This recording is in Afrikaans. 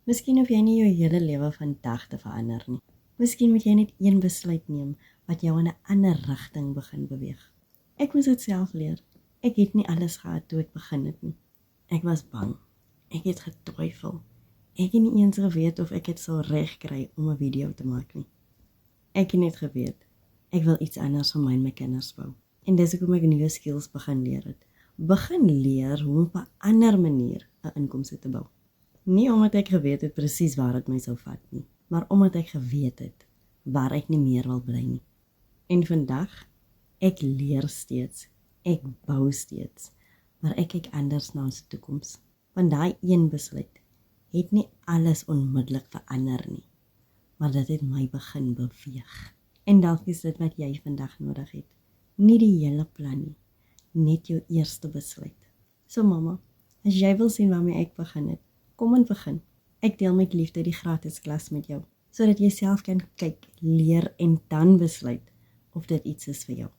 Miskien hoef jy nie jou hele lewe vandag te verander nie. Miskien moet jy net een besluit neem wat jou in 'n ander rigting begin beweeg. Ek moes dit self leer. Ek het nie alles gehad toe ek begin het nie. Ek was bang. Ek het getwyfel. Ek het nie eens geweet of ek dit sou reg kry om 'n video te maak nie. Ek het net geweet, ek wil iets anders vir my en my kinders bou. En dis hoekom ek nuwe skills begin leer het. Begin leer hoe om op 'n ander manier 'n inkomste te bou. Nie omdat ek geweet het presies waar dit my sou vat nie, maar omdat ek geweet het waar ek nie meer wil bly nie. En vandag, ek leer steeds, ek bou steeds, maar ek kyk anders na ons toekoms. Want daai een besluit het nie alles onmiddellik verander nie, maar dit het my begin beweeg. En dalk is dit wat jy vandag nodig het. Nie die hele plan nie, net jou eerste besluit. So mamma, as jy wil sien waarmee ek begin het, kom en begin. Ek deel met liefde die gratis klas met jou, sodat jy self kan kyk, leer en dan besluit of dit iets is vir jou.